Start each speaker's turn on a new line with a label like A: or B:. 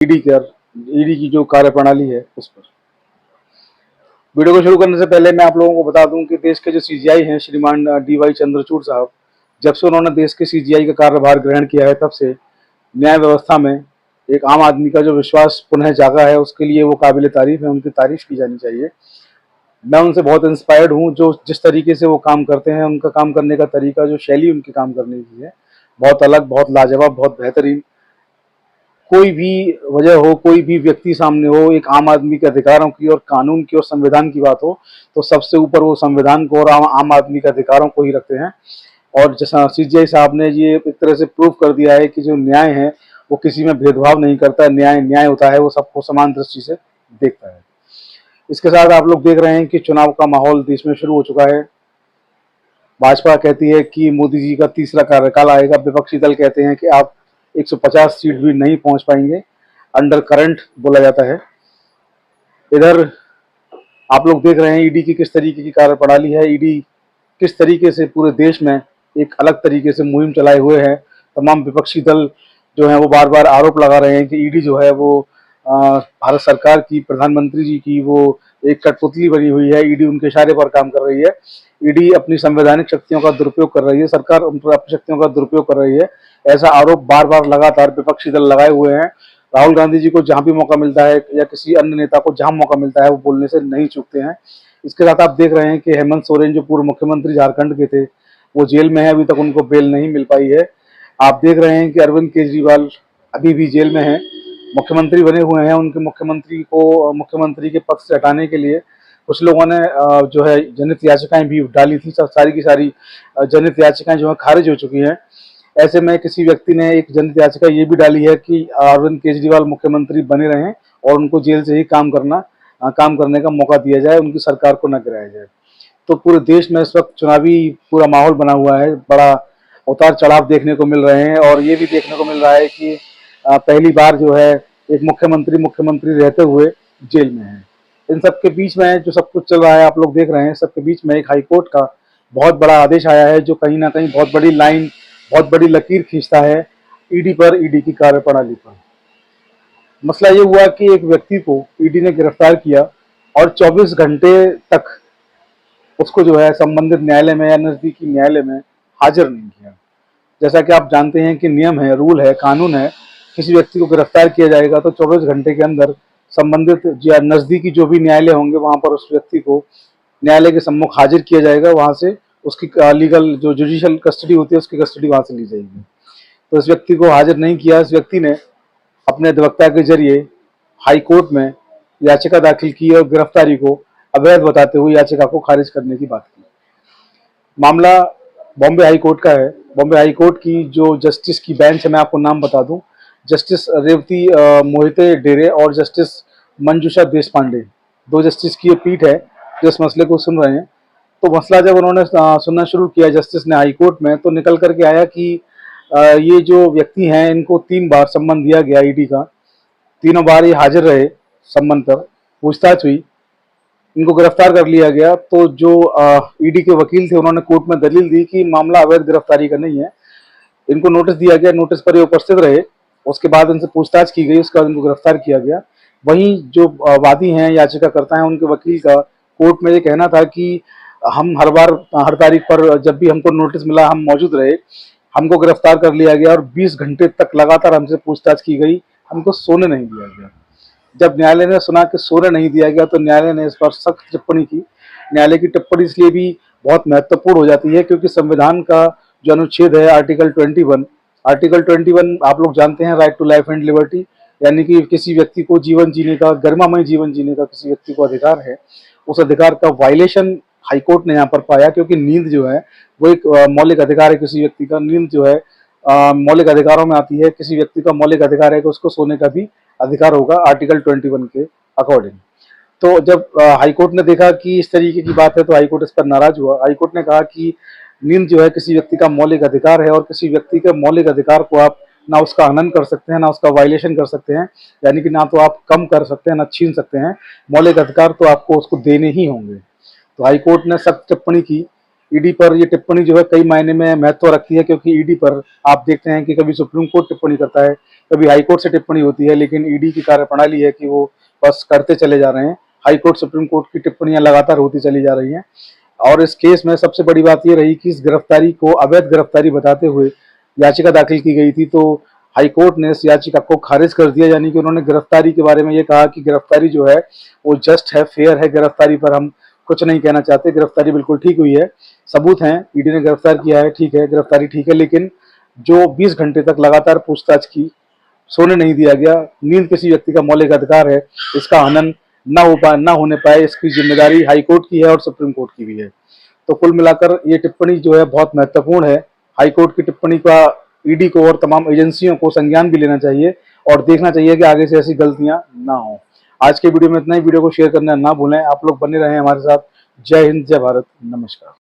A: ED की जो कार्यप्रणाली है उस पर। वीडियो को शुरू करने से पहले मैं आप लोगों को बता दूं कि देश के जो सीजीआई हैं श्रीमान DY चंद्रचूड़ साहब, जब से उन्होंने देश के सीजीआई का कार्यभार ग्रहण किया है तब से न्याय व्यवस्था में एक आम आदमी का जो विश्वास पुनः जागा है, उसके लिए वो काबिल तारीफ है, उनकी तारीफ की जानी चाहिए। मैं उनसे बहुत इंस्पायर्ड हूँ। जो जिस तरीके से वो काम करते हैं, उनका काम करने का तरीका, जो शैली उनकी काम करने की है, बहुत अलग, बहुत लाजवाब, बहुत बेहतरीन। कोई भी वजह हो, कोई भी व्यक्ति सामने हो, एक आम आदमी के अधिकारों की और कानून की और संविधान की बात हो, तो सबसे ऊपर वो संविधान को और आम आदमी के अधिकारों को ही रखते हैं। और जैसा सीजीआई साहब ने ये एक तरह से प्रूव कर दिया है कि जो न्याय है वो किसी में भेदभाव नहीं करता, न्याय न्याय होता है, वो सबको समान दृष्टि से देखता है। इसके साथ आप लोग देख रहे हैं कि चुनाव का माहौल देश में शुरू हो चुका है। भाजपा कहती है कि मोदी जी का तीसरा कार्यकाल आएगा, विपक्षी दल कहते हैं कि आप 150 सीट भी नहीं पहुंच पाएंगे, अंडर करंट बोला जाता है। इधर आप लोग देख रहे हैं ईडी की किस तरीके की कार्यप्रणाली है, ईडी किस तरीके से पूरे देश में एक अलग तरीके से मुहिम चलाए हुए है। तमाम विपक्षी दल जो है वो बार बार आरोप लगा रहे हैं कि ईडी जो है वो भारत सरकार की, प्रधानमंत्री जी की वो एक कठपुतली बनी हुई है, ईडी उनके इशारे पर काम कर रही है, ईडी अपनी संवैधानिक शक्तियों का दुरुपयोग कर रही है, सरकार उन पर अपनी शक्तियों का दुरुपयोग कर रही है। ऐसा आरोप बार बार लगातार विपक्षी दल लगाए हुए हैं। राहुल गांधी जी को जहां भी मौका मिलता है या किसी अन्य नेता को जहां मौका मिलता है वो बोलने से नहीं चूकते हैं। इसके साथ आप देख रहे हैं कि हेमंत सोरेन जो पूर्व मुख्यमंत्री झारखंड के थे, वो जेल में है, अभी तक उनको बेल नहीं मिल पाई है। आप देख रहे हैं कि अरविंद केजरीवाल अभी भी जेल में है, मुख्यमंत्री बने हुए हैं, उनके मुख्यमंत्री के पद से हटाने के लिए कुछ लोगों ने जो है जनहित याचिकाएं भी डाली थी। सारी की सारी जनहित याचिकाएं जो है खारिज हो चुकी हैं। ऐसे में किसी व्यक्ति ने एक जनहित याचिका ये भी डाली है कि अरविंद केजरीवाल मुख्यमंत्री बने रहें और उनको जेल से ही काम करने का मौका दिया जाए, उनकी सरकार को न गिराया जाए। तो पूरे देश में इस वक्त चुनावी पूरा माहौल बना हुआ है, बड़ा उतार चढ़ाव देखने को मिल रहे हैं। और ये भी देखने को मिल रहा है कि पहली बार जो है एक मुख्यमंत्री रहते हुए जेल में है। इन सब के बीच में जो सब कुछ चल रहा है आप लोग देख रहे हैं, सबके बीच में एक हाईकोर्ट का बहुत बड़ा आदेश आया है, जो कहीं ना कहीं बहुत बड़ी लाइन, बहुत बड़ी लकीर खींचता है ईडी पर, ईडी की कार्यप्रणाली पर। मसला ये हुआ कि एक व्यक्ति को ईडी ने गिरफ्तार किया और 24 घंटे तक उसको जो है संबंधित न्यायालय में या नजदीकी न्यायालय में हाजिर नहीं किया। जैसा कि आप जानते हैं कि नियम है, रूल है, कानून है, किसी व्यक्ति को गिरफ्तार किया जाएगा तो 24 घंटे के अंदर संबंधित या नजदीकी जो भी न्यायालय होंगे वहां पर उस व्यक्ति को न्यायालय के सम्मुख हाजिर किया जाएगा। वहां से उसकी लीगल जो जुडिशियल कस्टडी होती है, उसकी कस्टडी वहां से ली जाएगी। तो इस व्यक्ति को हाजिर नहीं किया। इस व्यक्ति ने अपने अधिवक्ता के जरिए हाई कोर्ट में याचिका दाखिल की और गिरफ्तारी को अवैध बताते हुए याचिका को खारिज करने की बात की। मामला बॉम्बे हाई कोर्ट का है। बॉम्बे हाई कोर्ट की जो जस्टिस की बेंच है, मैं आपको नाम बता दूं, जस्टिस रेवती मोहिते डेरे और जस्टिस मंजुषा देशपांडे, दो जस्टिस की ये पीठ है जो इस मसले को सुन रहे हैं। तो मसला जब उन्होंने सुनना शुरू किया जस्टिस ने हाई कोर्ट में, तो निकल करके आया कि ये जो व्यक्ति हैं इनको 3 बार सम्मन दिया गया ईडी का, तीनों बार ये हाजिर रहे, सम्मन पर पूछताछ हुई, इनको गिरफ्तार कर लिया गया। तो जो ईडी के वकील थे उन्होंने कोर्ट में दलील दी कि मामला अवैध गिरफ्तारी का नहीं है, इनको नोटिस दिया गया, नोटिस पर ये उपस्थित रहे, उसके बाद इनसे पूछताछ की गई, उसके बाद इनको गिरफ्तार किया गया। वहीं जो वादी हैं, याचिकाकर्ता हैं, उनके वकील का कोर्ट में ये कहना था कि हम हर बार हर तारीख पर जब भी हमको नोटिस मिला हम मौजूद रहे, हमको गिरफ्तार कर लिया गया और 20 घंटे तक लगातार हमसे पूछताछ की गई, हमको सोने नहीं दिया गया। जब न्यायालय ने सुना कि सोने नहीं दिया गया तो न्यायालय ने इस पर सख्त टिप्पणी की। न्यायालय की टिप्पणी इसलिए भी बहुत महत्वपूर्ण हो जाती है क्योंकि संविधान का जो अनुच्छेद है आर्टिकल 21 आप लोग जानते हैं, right to life and liberty, यानी कि किसी व्यक्ति को जीवन जीने का, गरिमामय जीवन जीने का किसी व्यक्ति को अधिकार है। उस अधिकार का वायलेशन हाईकोर्ट ने यहाँ पर पाया, क्योंकि नींद जो है वो एक मौलिक अधिकार है किसी व्यक्ति का। नींद जो है मौलिक अधिकारों में आती है। किसी व्यक्ति का मौलिक अधिकार है कि उसको सोने का भी अधिकार होगा आर्टिकल 21 के अकॉर्डिंग। तो जब हाईकोर्ट ने देखा कि इस तरीके की बात है तो हाईकोर्ट इस पर नाराज हुआ। हाईकोर्ट ने कहा कि नींद जो है किसी व्यक्ति का मौलिक अधिकार है और किसी व्यक्ति के मौलिक अधिकार को आप ना उसका हनन कर सकते हैं, ना उसका वायलेशन कर सकते हैं, यानी कि ना तो आप कम कर सकते हैं ना छीन सकते हैं। मौलिक अधिकार तो आपको उसको देने ही होंगे। तो हाईकोर्ट ने सख्त टिप्पणी की ईडी पर ये टिप्पणी जो है कई मायने में महत्व रखती है, क्योंकि ईडी पर आप देखते हैं कि कभी सुप्रीम कोर्ट टिप्पणी करता है, कभी हाई कोर्ट से टिप्पणी होती है, लेकिन ईडी की कार्यप्रणाली है कि वो बस करते चले जा रहे हैं। हाई कोर्ट सुप्रीम कोर्ट की टिप्पणियां लगातार होती चली जा रही हैं। और इस केस में सबसे बड़ी बात ये रही कि इस गिरफ्तारी को अवैध गिरफ्तारी बताते हुए याचिका दाखिल की गई थी, तो हाई कोर्ट ने इस याचिका को खारिज कर दिया। यानी कि उन्होंने गिरफ्तारी के बारे में ये कहा कि गिरफ्तारी जो है वो जस्ट है, फेयर है, गिरफ्तारी पर हम कुछ नहीं कहना चाहते, गिरफ्तारी बिल्कुल ठीक हुई है, सबूत हैं, ईडी ने गिरफ्तार किया है, ठीक है, गिरफ्तारी ठीक है। लेकिन जो 20 घंटे तक लगातार पूछताछ की, सोने नहीं दिया गया, नींद किसी व्यक्ति का मौलिक अधिकार है, इसका हनन ना होने पाए, इसकी जिम्मेदारी हाई कोर्ट की है और सुप्रीम कोर्ट की भी है। तो कुल मिलाकर ये टिप्पणी जो है बहुत महत्वपूर्ण है। हाई कोर्ट की टिप्पणी का ईडी को और तमाम एजेंसियों को संज्ञान भी लेना चाहिए और देखना चाहिए कि आगे से ऐसी गलतियां ना हो। आज के वीडियो में इतना ही। वीडियो को शेयर करना ना भूलें। आप लोग बने रहें हमारे साथ। जय हिंद, जय भारत, नमस्कार।